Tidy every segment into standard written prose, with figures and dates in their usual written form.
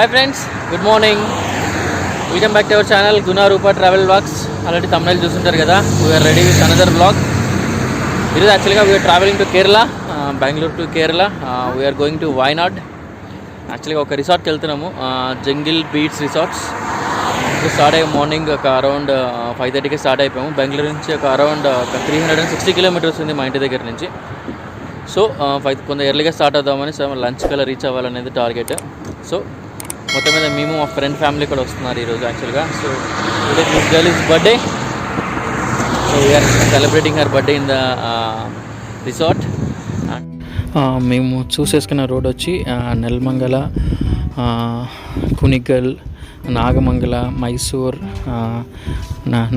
Hi friends, good morning. Welcome back to our channel Guna Rupa Travel Vlogs. Already thumbnail చూస్తుంటారు కదా. We are ready with another vlog. This is actually we are traveling to Kerala, Bangalore to Kerala. We are going to Wayanad. Actually ఒక రిసార్ట్కి వెళ్తున్నాము, jungle beach resorts. Start అయ్యే morning ఒక around 5:30కి start అయిపోయాము. బెంగళూరు నుంచి ఒక around 360 kilometres ఉంది మా ఇంటి దగ్గర నుంచి. సో కొంత ఎర్లీగా స్టార్ట్ అవుదామని లంచ్ కల్లా రీచ్ అవ్వాలనేది టార్గెట్. సో మొత్తం మీద మేము మా ఫ్రెండ్ ఫ్యామిలీ కూడా వస్తున్నారు ఈరోజు యాక్చువల్గా. So today this girl is birthday, so we are celebrating her birthday in the resort. మేము చూసేసుకున్న రోడ్ వచ్చి Nelamangala, Kunigal, Nagamangala, Mysore,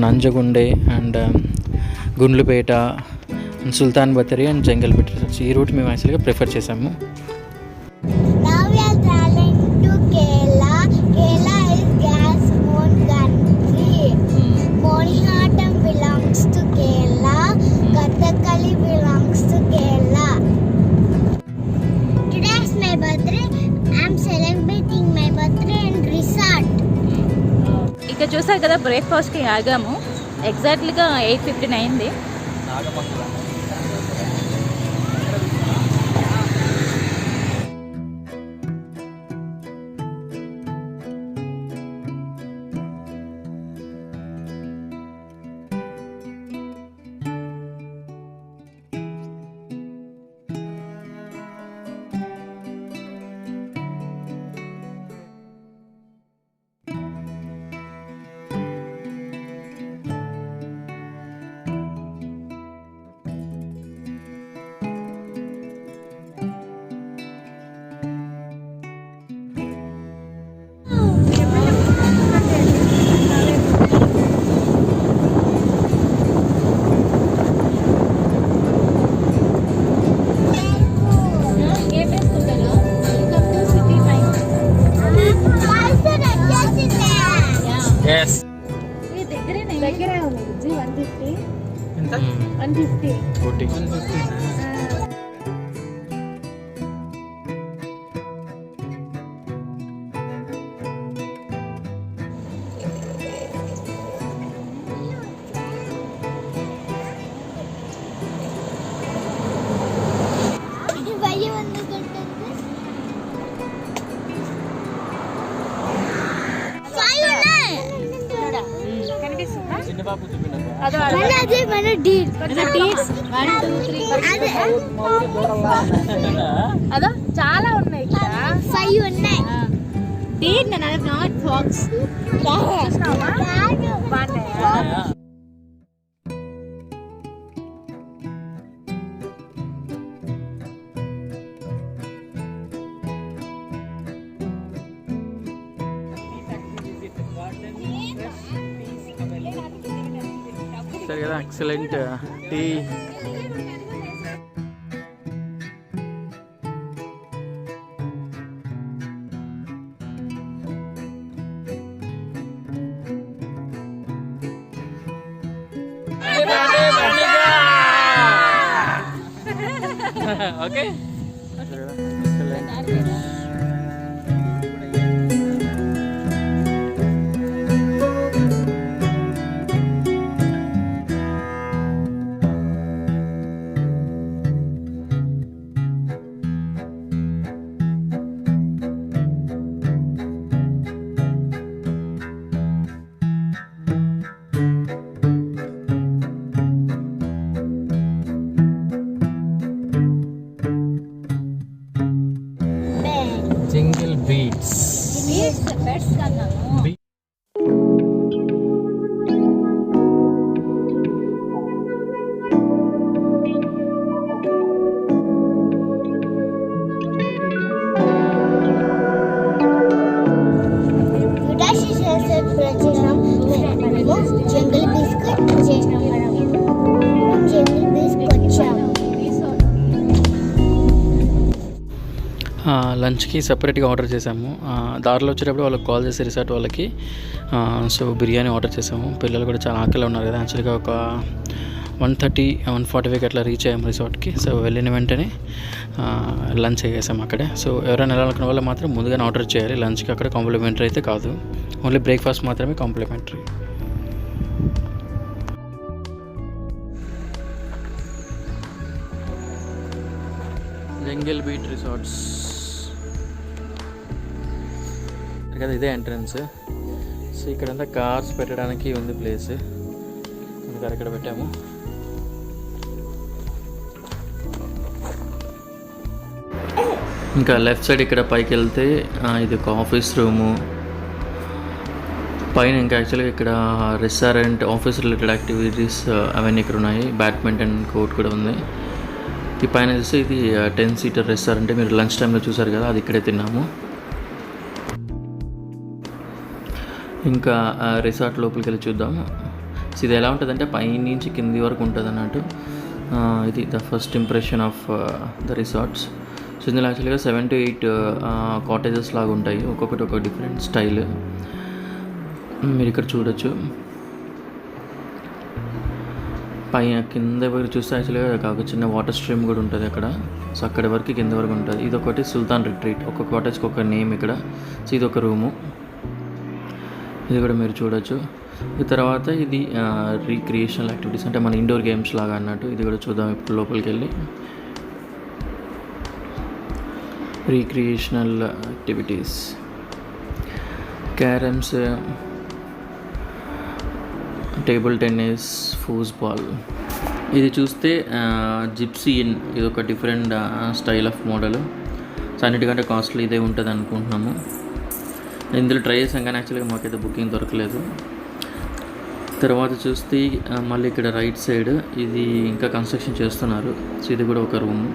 Nanjangud and Gundlupet, Sultan Bathery and jungle beach resorts. ఈ రూట్ మేము యాక్చువల్గా ప్రిఫర్ చేసాము. ఇక్కడ చూసారు కదా, బ్రేక్ఫాస్ట్కి ఆగాము. ఎగ్జాక్ట్లీగా 8:15 అయింది. అదో చాలా ఉన్నాయి, 5 ఉన్నాయి. సరే కదా, excellent tea. Okay, jungle beach. లంచ్కి సపరేట్గా ఆర్డర్ చేసాము. దారిలో వచ్చేటప్పుడు వాళ్ళకి కాల్ చేసి రిసార్ట్ వాళ్ళకి సో బిర్యానీ ఆర్డర్ చేసాము. పిల్లలు కూడా చాలా ఆకలిగా ఉన్నారు కదా. యాక్చువల్గా ఒక 1:30 1:45 అట్లా రీచ్ అయ్యాం రిసార్ట్కి. సో వెళ్ళిన వెంటనే లంచ్ చేసాం అక్కడే. సో ఎవరైనా వెళ్ళాలనుకున్న వాళ్ళు మాత్రం ముందుగానే ఆర్డర్ చేయాలి. లంచ్కి అక్కడ కాంప్లిమెంటరీ అయితే కాదు, ఓన్లీ బ్రేక్ఫాస్ట్ మాత్రమే కాంప్లిమెంటరీ. జంగిల్ బీట్ రిసార్ట్స్ కదా, ఇదే ఎంట్రన్స్. సో ఇక్కడంతా కార్స్ పెట్టడానికి ఉంది ప్లేస్, అందుకని ఇక్కడ పెట్టాము. ఇంకా లెఫ్ట్ సైడ్ ఇక్కడ పైకి వెళ్తే ఇది ఒక ఆఫీస్ రూము. పైన ఇంకా యాక్చువల్గా ఇక్కడ రెస్టారెంట్, ఆఫీస్ రిలేటెడ్ యాక్టివిటీస్ అవన్నీ ఇక్కడ ఉన్నాయి. బ్యాడ్మింటన్ కోర్ట్ కూడా ఉంది. ఈ పైన చూస్తే ఇది 10 సీటర్ రెస్టారెంట్. మీరు లంచ్ టైంలో చూసారు కదా, అది ఇక్కడే తిన్నాము. ఇంకా రిసార్ట్ లోపలికి వెళ్ళి చూద్దాము. సో ఇది ఎలా ఉంటుందంటే పైనుంచి కింది వరకు ఉంటుంది అన్నట్టు. ఇది the first impression of the resorts. So ఇందులో యాక్చువల్గా 7 to 8 కాటేజెస్ లాగా ఉంటాయి, ఒక్కొక్కటి ఒక డిఫరెంట్ స్టైల్. మీరు ఇక్కడ చూడొచ్చు. పైన కింద వరకు చూస్తే యాక్చువల్గా ఒక చిన్న వాటర్ స్ట్రీమ్ కూడా ఉంటుంది అక్కడ. సో అక్కడి వరకు కింద వరకు ఉంటుంది. ఇది ఒకటి సుల్తాన్ రిట్రీట్, ఒక్కొక్క కాటేజ్కి ఒక నేమ్ ఇక్కడ. సో ఇది ఒక రూము, ఇది కూడా మీరు చూడొచ్చు. ఈ తర్వాత ఇది రీక్రియేషనల్ యాక్టివిటీస్, అంటే మన ఇండోర్ గేమ్స్ లాగా అన్నట్టు. ఇది కూడా చూద్దాం ఇప్పుడు లోపలికి వెళ్ళి. Recreational activities, carroms, table tennis, foosball. ఇది చూస్తే జిప్సీ ఇన్, ఇది ఒక different style of model. So అన్నిటికంటే కాస్ట్లీ ఇదే ఉంటుంది అనుకుంటున్నాము. ఇందులో ట్రై చేసాం కానీ యాక్చువల్గా మాకైతే బుకింగ్ దొరకలేదు. తర్వాత చూస్తే మళ్ళీ ఇక్కడ రైట్ సైడ్ ఇది ఇంకా కన్స్ట్రక్షన్ చేస్తున్నారు. సో ఇది కూడా ఒక రూము.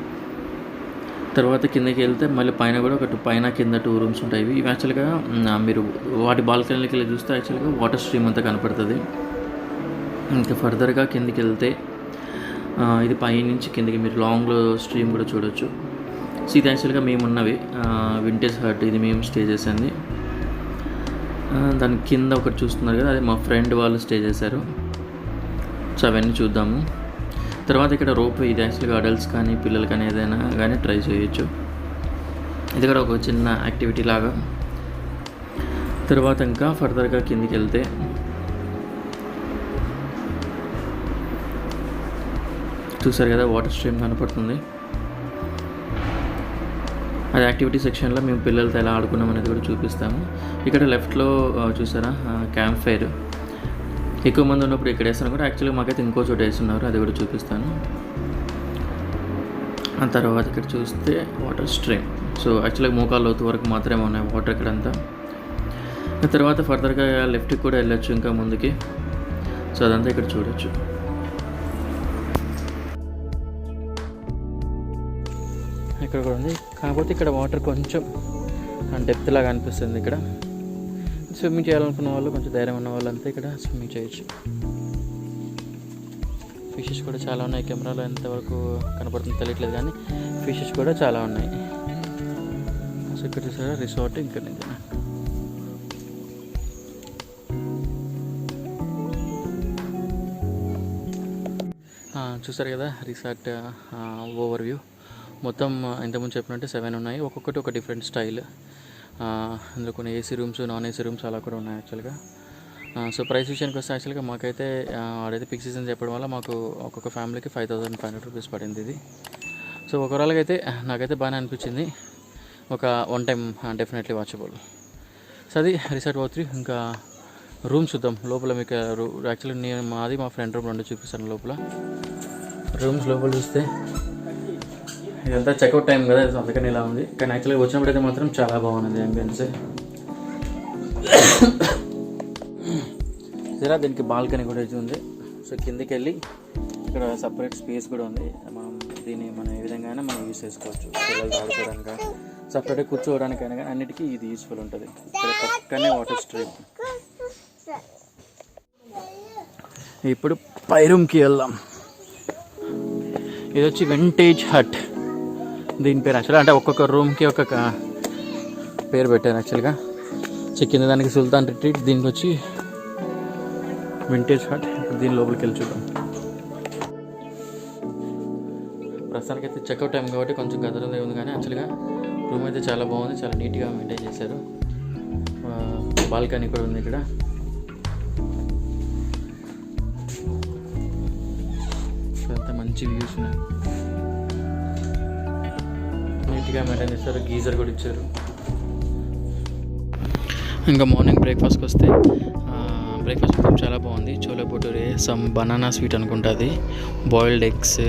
తర్వాత కిందకి వెళ్తే మళ్ళీ పైన కూడా పైన కింద 2 రూమ్స్ ఉంటాయి. ఇవి యాక్చువల్గా మీరు వాటి బాల్కనీకి వెళ్ళి చూస్తే యాక్చువల్గా వాటర్ స్ట్రీమ్ అంతా కనపడుతుంది. ఇంకా ఫర్దర్గా కిందికి వెళ్తే ఇది పైనుంచి కిందికి మీరు లాంగ్ స్ట్రీమ్ కూడా చూడొచ్చు. సో ఇది యాక్చువల్గా మేము ఉన్నవి వింటేజ్ హట్, ఇది మేము స్టే చేసింది. దాని కింద ఒకటి చూస్తున్నారు కదా, అది మా ఫ్రెండ్ వాళ్ళు స్టే చేశారు. సో అవన్నీ చూద్దాము. తర్వాత ఇక్కడ రోప్, ఇది యాక్చువల్గా అడల్ట్స్ కానీ పిల్లలు కానీ ఏదైనా కానీ ట్రై చేయొచ్చు. ఇది కూడా ఒక చిన్న యాక్టివిటీ లాగా. తర్వాత ఇంకా ఫర్దర్గా కిందికి వెళ్తే చూసారు కదా వాటర్ స్ట్రీమ్ కనపడుతుంది. అది యాక్టివిటీ సెక్షన్లో మేము పిల్లలతో ఎలా ఆడుకున్నాం అనేది కూడా చూపిస్తాము. ఇక్కడ లెఫ్ట్లో చూసారా క్యాంప్ ఫైర్, ఎక్కువ మంది ఉన్నప్పుడు ఇక్కడ వేస్తున్నారు కూడా. యాక్చువల్గా మాకైతే ఇంకో చోట వేస్తున్నారు, అది కూడా చూపిస్తాను. ఆ తర్వాత ఇక్కడ చూస్తే వాటర్ స్ట్రీమ్. సో యాక్చువల్గా మోకాళ్ళ లోతు వరకు మాత్రమే ఉన్నాయి వాటర్ ఇక్కడంతా. ఆ తర్వాత ఫర్దర్గా లెఫ్ట్కి కూడా వెళ్ళొచ్చు ఇంకా ముందుకి. సో అదంతా ఇక్కడ చూడొచ్చు. ఇక్కడ కూడా ఉంది, కాకపోతే ఇక్కడ వాటర్ కొంచెం డెప్త్ లాగా అనిపిస్తుంది. ఇక్కడ స్విమ్మింగ్ చేయాలనుకున్న వాళ్ళు, కొంచెం ధైర్యం ఉన్న వాళ్ళు అంతా ఇక్కడ స్విమ్మింగ్ చేయొచ్చు. ఫిషెస్ కూడా చాలా ఉన్నాయి. కెమెరాలో ఎంతవరకు కనపడుతుందో తెలియట్లేదు కానీ ఫిషెస్ కూడా చాలా ఉన్నాయి. సో ఇక్కడ చూసారా రిసార్ట్ ఇక్కడ నుంచి చూసారు కదా రిసార్ట్ ఓవర్ వ్యూ. మొత్తం ఇంతకుముందు చెప్పినట్టు 7 ఉన్నాయి, ఒక్కొక్కటి ఒక డిఫరెంట్ స్టైల్. అందులో కొన్ని AC rooms, non AC rooms అలా కూడా ఉన్నాయి యాక్చువల్గా. సో ప్రైస్ విషయానికి వస్తే యాక్చువల్గా మాకైతే ఆడైతే పిక్ సీజన్ చెప్పడం వల్ల మాకు ఒక్కొక్క ఫ్యామిలీకి 5,500 రూపీస్ పడింది ఇది. సో ఓవరాల్గా అయితే నాకైతే బాగానే అనిపించింది. ఒక 1 టైం డెఫినెట్లీ వాచబుల్. సో అది రిసార్ట్ పోత్రి. ఇంకా రూమ్ చూద్దాం లోపల. మీకు యాక్చువల్లీ నేను మాది మా ఫ్రెండ్ రూమ్ 2 చూపిస్తాను లోపల. రూమ్స్ లోపల చూస్తే ఇదంతా చెక్అవుట్ టైం కదా, అందుకని ఇలా ఉంది. కానీ యాక్చువల్గా వచ్చినప్పుడైతే మాత్రం చాలా బాగుంది అంబియన్స్. జరా దీనికి బాల్కనీ కూడా ఉంది. సో కిందికి వెళ్ళి ఇక్కడ సపరేట్ స్పేస్ కూడా ఉంది. దీన్ని మనం ఏ విధంగా అయినా మనం యూజ్ చేసుకోవచ్చు. పిల్లలు ఆడుకోవడానికి, సపరేట్గా కూర్చోవడానికైనా కానీ అన్నిటికీ ఇది యూస్ఫుల్ ఉంటుంది. ఇక్కడ పక్కనే వాటర్ స్ట్రీమ్. ఇప్పుడు పై రూమ్కి వెళ్దాం. ఇది వచ్చి వింటేజ్ హట్. దీని పేరు యాక్చువల్గా అంటే ఒక్కొక్క రూమ్కి ఒక్కొక్క పేరు పెట్టారు యాక్చువల్గా. సో కింద దానికి సుల్తాన్ రిట్రీట్, దీనికి వచ్చి వింటేజ్ హట్. దీని లోపలికి వెళ్ళి చూద్దాం. ప్రస్తుతానికి అయితే చెక్అవుట్ టైం కాబట్టి కొంచెం గదరదే ఉంది, కానీ యాక్చువల్గా రూమ్ అయితే చాలా బాగుంది, చాలా నీట్గా మెయింటైన్ చేశారు. బాల్కనీ కూడా ఉంది ఇక్కడ. అంతా మంచి వ్యూస్ ఉన్నాయి, నీట్గా మెయింటైన్ చేస్తారు. గీజర్ కూడా ఇచ్చారు. ఇంకా మార్నింగ్ బ్రేక్ఫాస్ట్కి వస్తే బ్రేక్ఫాస్ట్ మాత్రం చాలా బాగుంది. Chole bhature, some banana sweet అనుకుంటుంది, boiled eggs,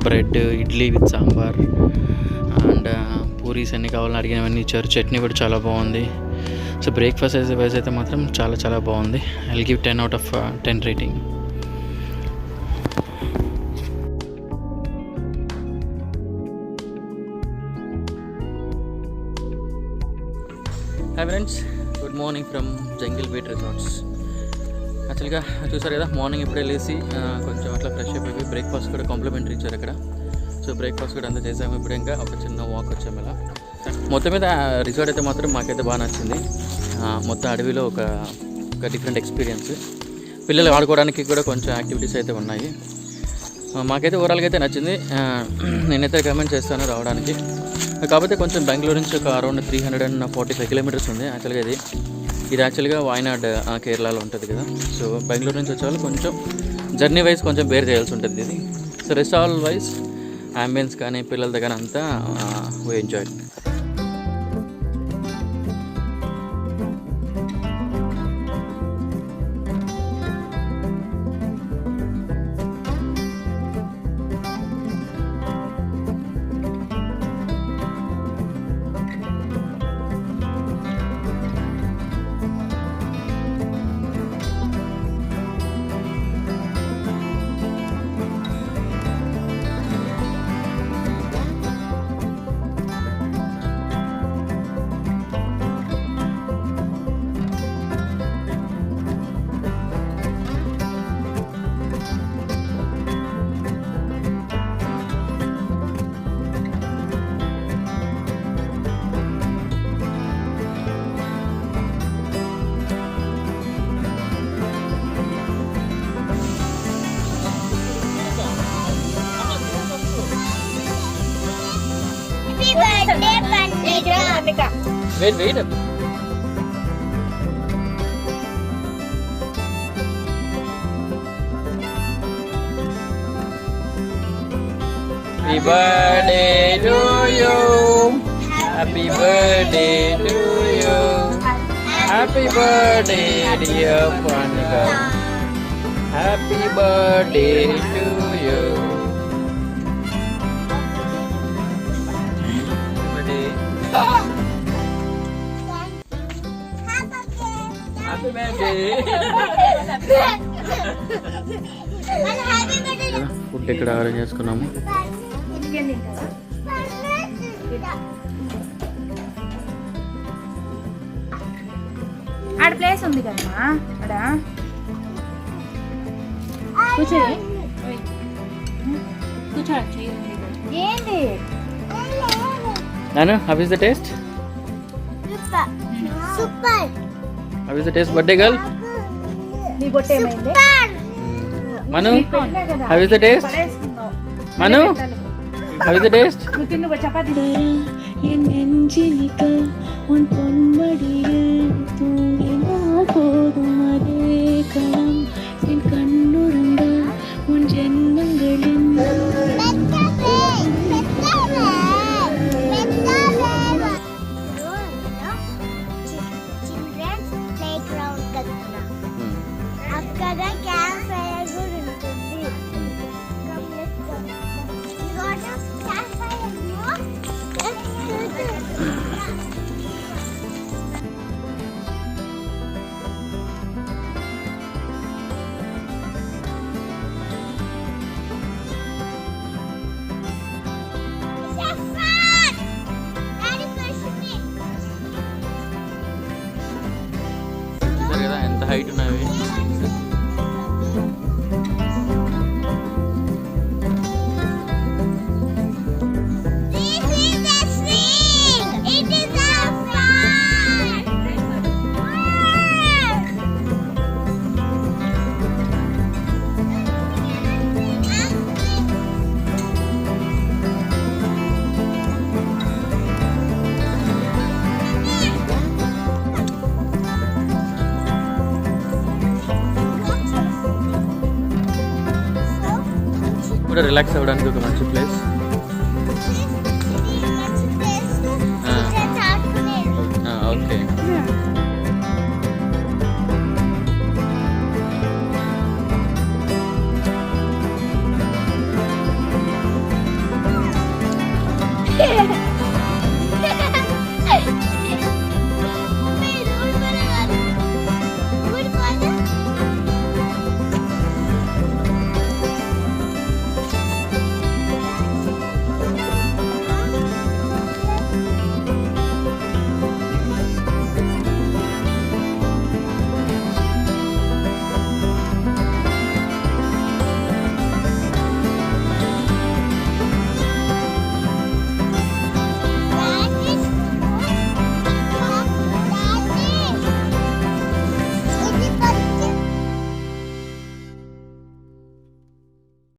bread, idli with sambar and puris అన్నీ కావాలని అడిగినవన్నీ ఇచ్చారు. చట్నీ కూడా చాలా బాగుంది. సో బ్రేక్ఫాస్ట్ వైజ్ అయితే మాత్రం చాలా చాలా బాగుంది. I will give 10 out of 10 rating. Hi friends, good morning from jungle beat resorts. యాక్చువల్గా చూసారు కదా, మార్నింగ్ ఇప్పుడే లేచి కొంచెం అట్లా ఫ్రెష్ అయిపోయి బ్రేక్ఫాస్ట్ కూడా కాంప్లిమెంటరీ ఇచ్చారు అక్కడ. సో బ్రేక్ఫాస్ట్ కూడా అంతా చేసాము. ఇప్పుడు ఇంకా ఒక చిన్న వాక్ వచ్చాము ఇలా. మొత్తం మీద రిసార్ట్ అయితే మాత్రం మాకైతే బాగా నచ్చింది. మొత్తం అడవిలో ఒక డిఫరెంట్ ఎక్స్పీరియన్స్. పిల్లలు ఆడుకోవడానికి కూడా కొంచెం యాక్టివిటీస్ అయితే ఉన్నాయి. మాకైతే ఓవరాల్గా అయితే నచ్చింది. నేనైతే రికమెండ్ చేస్తాను రావడానికి. కాకపోతే కొంచెం బెంగళూరు నుంచి ఒక అరౌండ్ 345 కిలోమీటర్స్ ఉంది యాక్చువల్గా. ఇది యాక్చువల్గా వాయనాడ్ కేరళలో ఉంటుంది కదా. సో బెంగళూరు నుంచి వచ్చే వాళ్ళు కొంచెం జర్నీ వైజ్ కొంచెం బేర్ చేయాల్సి ఉంటుంది ఇది. So rest all wise ambience కానీ పిల్లల దగ్గర అంతా we enjoy. Wait. Happy birthday to you. Happy birthday to you. Happy birthday dear Pranika. Happy birthday to you. Food ఇక్కడ అరేంజ్ చేసుకున్నాము. ఆడ ప్లేస్ ఉంది కదమ్మా, ఆడ కూర్చో. ఏంటి Nanu, how is the taste? Super. How is the taste, birthday girl? నీ బొట్టే ఏమైంది? Manu, how is the taste? Manu, how is the taste? నువ్వు తిను చపాతీ. என் நெஞ்சினிக்க உன் பொன்மடியில் தூங்கினால் போதும் அதே கணம் என் கண்ணுறங்க உன் ஜென்மங்களின் అక్కడ క్యాంప్ ఫైర్ కూడా ఉంటుంది. చూసారు కదా ఎంత హైట్ ఉన్నవి. కూడా రిలాక్స్ అవ్వడానికి ఒక మంచి ప్లేస్.